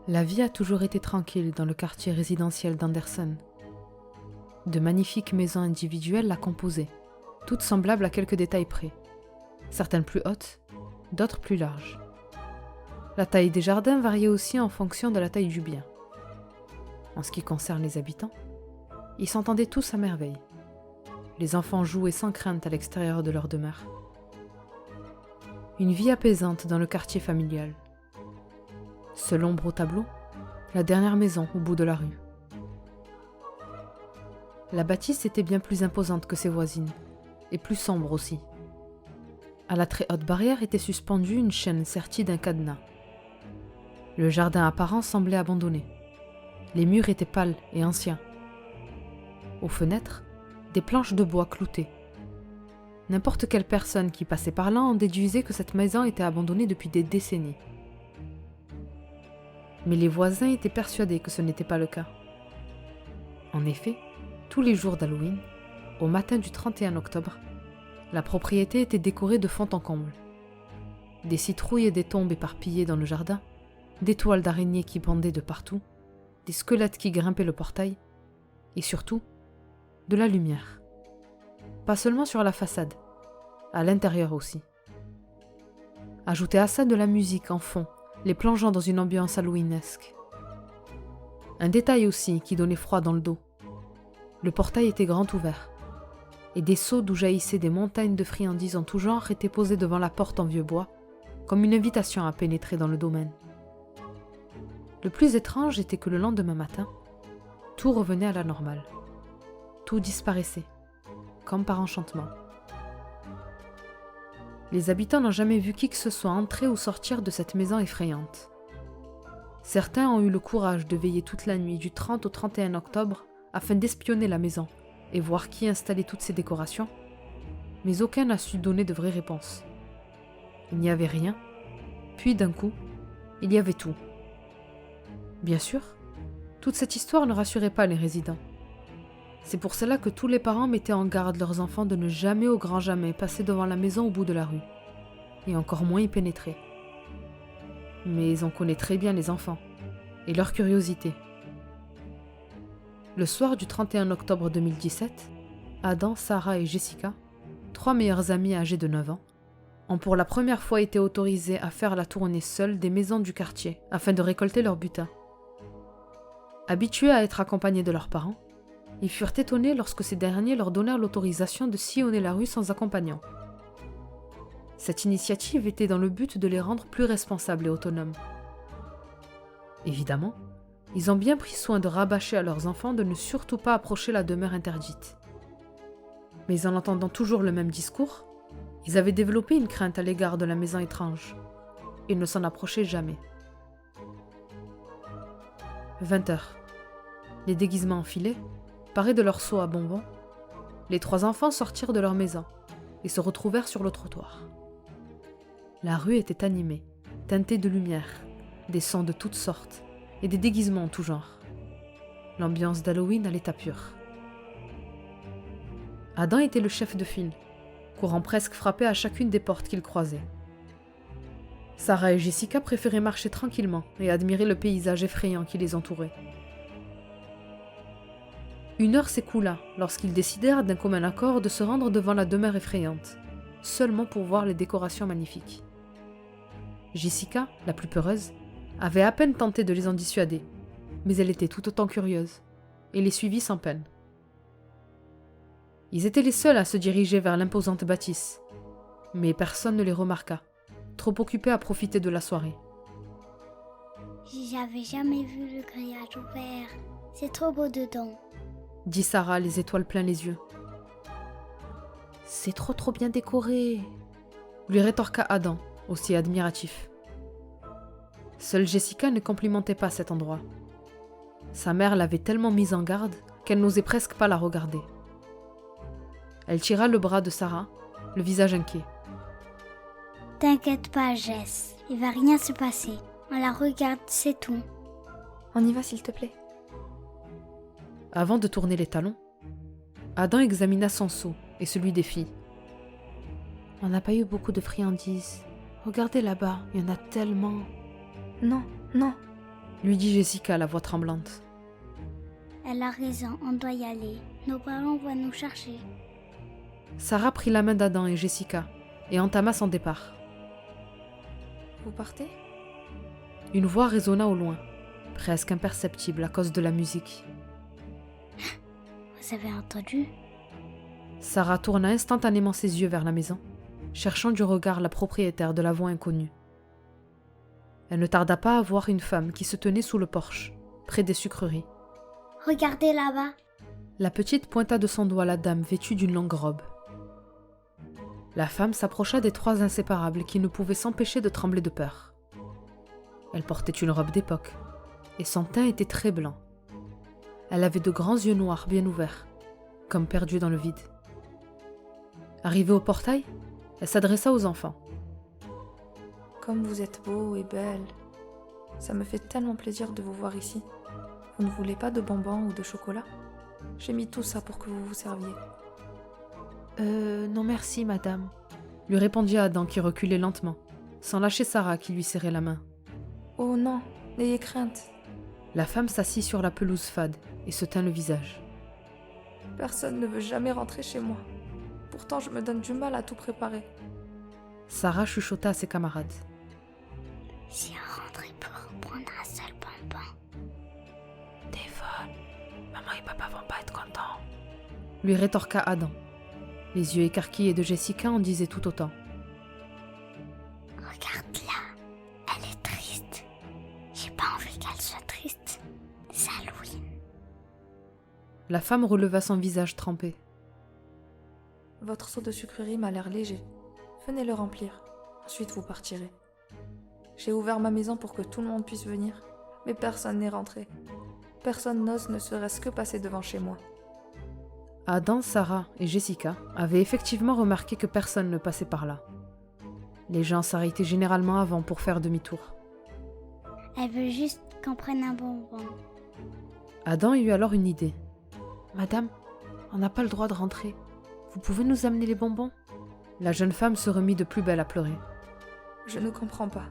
La vie a toujours été tranquille dans le quartier résidentiel d'Anderson. De magnifiques maisons individuelles la composaient, toutes semblables à quelques détails près. Certaines plus hautes, d'autres plus larges. La taille des jardins variait aussi en fonction de la taille du bien. En ce qui concerne les habitants, ils s'entendaient tous à merveille. Les enfants jouaient sans crainte à l'extérieur de leur demeure. Une vie apaisante dans le quartier familial. Seul ombre au tableau, la dernière maison au bout de la rue. La bâtisse était bien plus imposante que ses voisines, et plus sombre aussi. À la très haute barrière était suspendue une chaîne sertie d'un cadenas. Le jardin apparent semblait abandonné. Les murs étaient pâles et anciens. Aux fenêtres, des planches de bois cloutées. N'importe quelle personne qui passait par là en déduisait que cette maison était abandonnée depuis des décennies. Mais les voisins étaient persuadés que ce n'était pas le cas. En effet, tous les jours d'Halloween, au matin du 31 octobre, la propriété était décorée de fond en comble. Des citrouilles et des tombes éparpillées dans le jardin, des toiles d'araignées qui pendaient de partout, des squelettes qui grimpaient le portail, et surtout, de la lumière. Pas seulement sur la façade, à l'intérieur aussi. Ajoutez à ça de la musique en fond, les plongeant dans une ambiance halloweenesque. Un détail aussi qui donnait froid dans le dos. Le portail était grand ouvert, et des seaux d'où jaillissaient des montagnes de friandises en tout genre étaient posés devant la porte en vieux bois, comme une invitation à pénétrer dans le domaine. Le plus étrange était que le lendemain matin, tout revenait à la normale. Tout disparaissait, comme par enchantement. Les habitants n'ont jamais vu qui que ce soit entrer ou sortir de cette maison effrayante. Certains ont eu le courage de veiller toute la nuit du 30 au 31 octobre afin d'espionner la maison et voir qui installait toutes ces décorations, mais aucun n'a su donner de vraies réponses. Il n'y avait rien, puis d'un coup, il y avait tout. Bien sûr, toute cette histoire ne rassurait pas les résidents. C'est pour cela que tous les parents mettaient en garde leurs enfants de ne jamais au grand jamais passer devant la maison au bout de la rue, et encore moins y pénétrer. Mais on connaît très bien les enfants, et leur curiosité. Le soir du 31 octobre 2017, Adam, Sarah et Jessica, 3 meilleures amies âgées de 9 ans, ont pour la première fois été autorisées à faire la tournée seules des maisons du quartier afin de récolter leur butin. Habitués à être accompagnés de leurs parents, ils furent étonnés lorsque ces derniers leur donnèrent l'autorisation de sillonner la rue sans accompagnant. Cette initiative était dans le but de les rendre plus responsables et autonomes. Évidemment, ils ont bien pris soin de rabâcher à leurs enfants de ne surtout pas approcher la demeure interdite. Mais en entendant toujours le même discours, ils avaient développé une crainte à l'égard de la maison étrange et ne s'en approchaient jamais. 20h. Les déguisements enfilés, parés de leurs seaux à bonbons, les 3 enfants sortirent de leur maison et se retrouvèrent sur le trottoir. La rue était animée, teintée de lumière, des sons de toutes sortes et des déguisements en tout genre. L'ambiance d'Halloween à l'état pur. Adam était le chef de file, courant presque frapper à chacune des portes qu'il croisait. Sarah et Jessica préféraient marcher tranquillement et admirer le paysage effrayant qui les entourait. 1 heure s'écoula lorsqu'ils décidèrent d'un commun accord de se rendre devant la demeure effrayante, seulement pour voir les décorations magnifiques. Jessica, la plus peureuse, avait à peine tenté de les en dissuader, mais elle était tout autant curieuse, et les suivit sans peine. Ils étaient les seuls à se diriger vers l'imposante bâtisse, mais personne ne les remarqua, trop occupés à profiter de la soirée. J'avais jamais vu le grillage ouvert. C'est trop beau dedans, dit Sarah, les étoiles plein les yeux. C'est trop bien décoré, lui rétorqua Adam, aussi admiratif. Seule Jessica ne complimentait pas cet endroit. Sa mère l'avait tellement mise en garde qu'elle n'osait presque pas la regarder. Elle tira le bras de Sarah, le visage inquiet. T'inquiète pas, Jess, il va rien se passer. On la regarde, c'est tout. On y va s'il te plaît. Avant de tourner les talons, Adam examina son seau et celui des filles. On n'a pas eu beaucoup de friandises. Regardez là-bas, il y en a tellement. Non, lui dit Jessica, la voix tremblante. Elle a raison, on doit y aller. Nos parents vont nous chercher. Sarah prit la main d'Adam et Jessica et entama son départ. Vous partez? Une voix résonna au loin, presque imperceptible à cause de la musique. Vous avez entendu? Sarah tourna instantanément ses yeux vers la maison, cherchant du regard la propriétaire de la voix inconnue. Elle ne tarda pas à voir une femme qui se tenait sous le porche, près des sucreries. Regardez là-bas. La petite pointa de son doigt la dame vêtue d'une longue robe. La femme s'approcha des trois inséparables qui ne pouvaient s'empêcher de trembler de peur. Elle portait une robe d'époque, et son teint était très blanc. Elle avait de grands yeux noirs bien ouverts, comme perdus dans le vide. Arrivée au portail, elle s'adressa aux enfants. Comme vous êtes beaux et belles. Ça me fait tellement plaisir de vous voir ici. Vous ne voulez pas de bonbons ou de chocolat? J'ai mis tout ça pour que vous vous serviez. Non merci, madame, lui répondit Adam qui reculait lentement, sans lâcher Sarah qui lui serrait la main. Oh non, n'ayez crainte. La femme s'assit sur la pelouse fade et se tint le visage. Personne ne veut jamais rentrer chez moi. Pourtant, je me donne du mal à tout préparer. Sarah chuchota à ses camarades. Si on rentrait pour prendre un seul bonbon. T'es folle. Maman et papa vont pas être contents. Lui rétorqua Adam. Les yeux écarquillés de Jessica en disaient tout autant. Regarde-la. Elle est triste. J'ai pas envie qu'elle soit triste. C'est Halloween. La femme releva son visage trempé. Votre seau de sucrerie m'a l'air léger. Venez le remplir. Ensuite, vous partirez. J'ai ouvert ma maison pour que tout le monde puisse venir, mais personne n'est rentré. Personne n'ose ne serait-ce que passer devant chez moi. Adam, Sarah et Jessica avaient effectivement remarqué que personne ne passait par là. Les gens s'arrêtaient généralement avant pour faire demi-tour. Elle veut juste qu'on prenne un bonbon. Adam eut alors une idée. « Madame, on n'a pas le droit de rentrer. Vous pouvez nous amener les bonbons ?» La jeune femme se remit de plus belle à pleurer. Je ne comprends pas.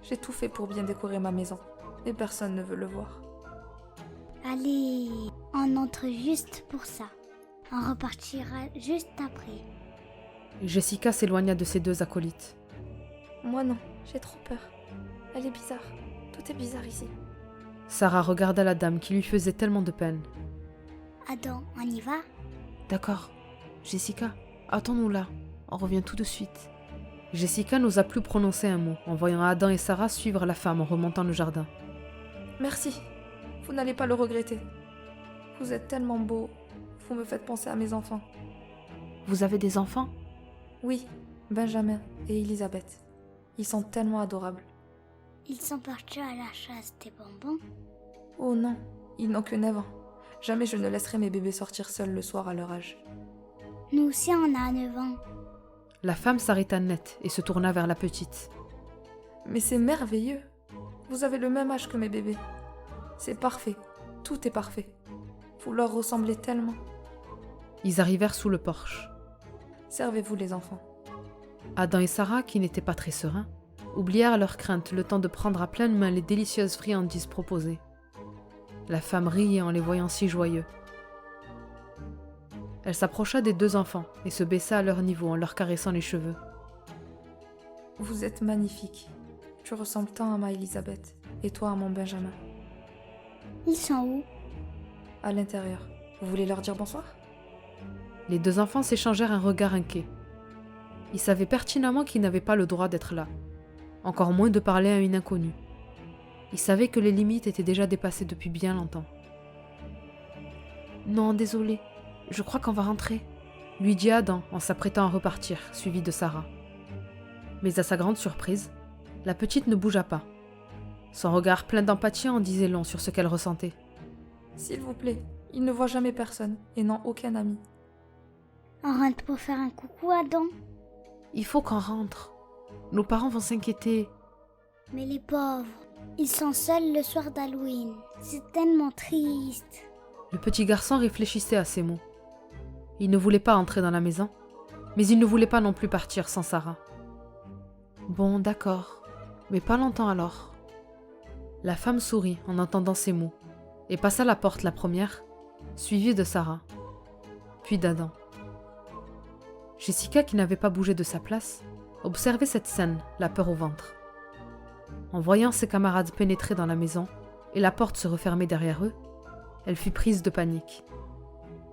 J'ai tout fait pour bien décorer ma maison, mais personne ne veut le voir. Allez, on entre juste pour ça. On repartira juste après. Jessica s'éloigna de ses deux acolytes. Moi non, j'ai trop peur. Elle est bizarre. Tout est bizarre ici. Sarah regarda la dame qui lui faisait tellement de peine. Adam, on y va? D'accord. Jessica, attends-nous là. On revient tout de suite. Jessica n'osa plus prononcer un mot en voyant Adam et Sarah suivre la femme en remontant le jardin. Merci. Vous n'allez pas le regretter. Vous êtes tellement beau. Vous me faites penser à mes enfants. Vous avez des enfants? Oui, Benjamin et Elisabeth. Ils sont tellement adorables. Ils sont partis à la chasse des bonbons? Oh non, ils n'ont que 9 ans. Jamais je ne laisserai mes bébés sortir seuls le soir à leur âge. Nous aussi on a 9 ans. La femme s'arrêta net et se tourna vers la petite. Mais c'est merveilleux. Vous avez le même âge que mes bébés. C'est parfait. Tout est parfait. Vous leur ressemblez tellement. Ils arrivèrent sous le porche. Servez-vous les enfants. Adam et Sarah, qui n'étaient pas très sereins, oublièrent leurs craintes le temps de prendre à pleine main les délicieuses friandises proposées. La femme riait en les voyant si joyeux. Elle s'approcha des deux enfants et se baissa à leur niveau en leur caressant les cheveux. Vous êtes magnifiques. Tu ressembles tant à ma Elisabeth et toi à mon Benjamin. Ils sont où? À l'intérieur. Vous voulez leur dire bonsoir? Les deux enfants s'échangèrent un regard inquiet. Ils savaient pertinemment qu'ils n'avaient pas le droit d'être là, encore moins de parler à une inconnue. Ils savaient que les limites étaient déjà dépassées depuis bien longtemps. « Non, désolé, je crois qu'on va rentrer », lui dit Adam en s'apprêtant à repartir, suivi de Sarah. Mais à sa grande surprise, la petite ne bougea pas. Son regard plein d'empathie en disait long sur ce qu'elle ressentait. S'il vous plaît, ils ne voient jamais personne et n'ont aucun ami. On rentre pour faire un coucou, Adam? Il faut qu'on rentre. Nos parents vont s'inquiéter. Mais les pauvres, ils sont seuls le soir d'Halloween. C'est tellement triste. Le petit garçon réfléchissait à ces mots. Il ne voulait pas entrer dans la maison, mais il ne voulait pas non plus partir sans Sarah. Bon, d'accord, mais pas longtemps alors. La femme sourit en entendant ces mots et passa la porte la première, suivie de Sarah, puis d'Adam. Jessica, qui n'avait pas bougé de sa place, observait cette scène, la peur au ventre. En voyant ses camarades pénétrer dans la maison et la porte se refermer derrière eux, elle fut prise de panique.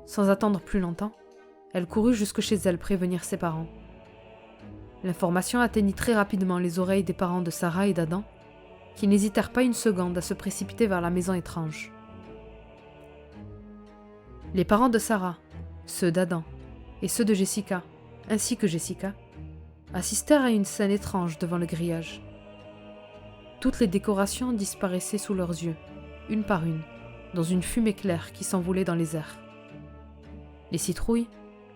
Sans attendre plus longtemps, elle courut jusque chez elle prévenir ses parents. L'information atteignit très rapidement les oreilles des parents de Sarah et d'Adam, qui n'hésitèrent pas une seconde à se précipiter vers la maison étrange. Les parents de Sarah, ceux d'Adam et ceux de Jessica, ainsi que Jessica, assistèrent à une scène étrange devant le grillage. Toutes les décorations disparaissaient sous leurs yeux, une par une, dans une fumée claire qui s'envolait dans les airs. Les citrouilles,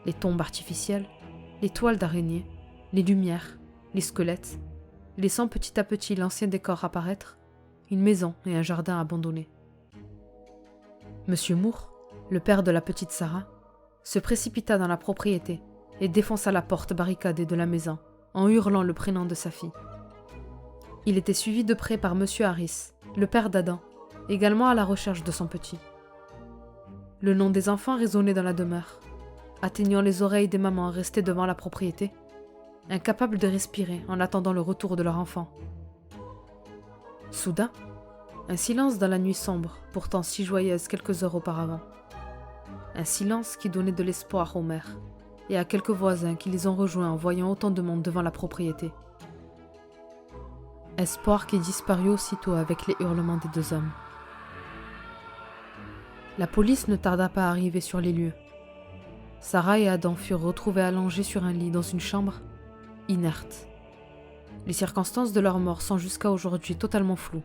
les tombes artificielles, les toiles d'araignée, les lumières, les squelettes, laissant petit à petit l'ancien décor apparaître, une maison et un jardin abandonnés. Monsieur Moore, le père de la petite Sarah, se précipita dans la propriété et défonça la porte barricadée de la maison en hurlant le prénom de sa fille. Il était suivi de près par Monsieur Harris, le père d'Adam, également à la recherche de son petit. Le nom des enfants résonnait dans la demeure, atteignant les oreilles des mamans restées devant la propriété, incapables de respirer en attendant le retour de leur enfant. Soudain, un silence dans la nuit sombre, pourtant si joyeuse quelques heures auparavant. Un silence qui donnait de l'espoir aux mères et à quelques voisins qui les ont rejoints en voyant autant de monde devant la propriété. Espoir qui disparut aussitôt avec les hurlements des deux hommes. La police ne tarda pas à arriver sur les lieux. Sarah et Adam furent retrouvés allongés sur un lit dans une chambre, inertes. Les circonstances de leur mort sont jusqu'à aujourd'hui totalement floues.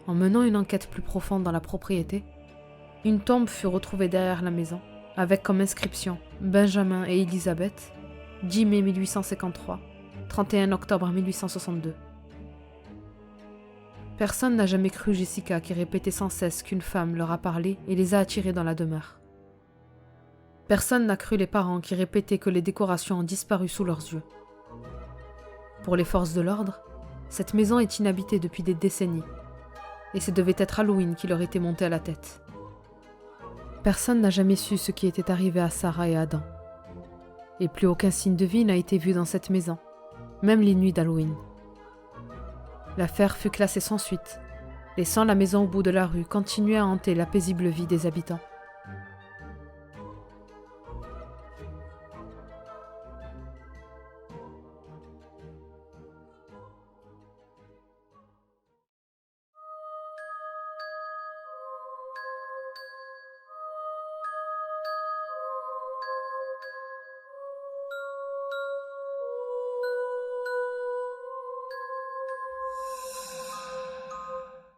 En menant une enquête plus profonde dans la propriété, une tombe fut retrouvée derrière la maison, avec comme inscription Benjamin et Elisabeth, 10 mai 1853, 31 octobre 1862. Personne n'a jamais cru Jessica qui répétait sans cesse qu'une femme leur a parlé et les a attirés dans la demeure. Personne n'a cru les parents qui répétaient que les décorations ont disparu sous leurs yeux. Pour les forces de l'ordre, cette maison est inhabitée depuis des décennies, et ce devait être Halloween qui leur était monté à la tête. Personne n'a jamais su ce qui était arrivé à Sarah et Adam. Et plus aucun signe de vie n'a été vu dans cette maison, même les nuits d'Halloween. L'affaire fut classée sans suite, laissant la maison au bout de la rue continuer à hanter la paisible vie des habitants.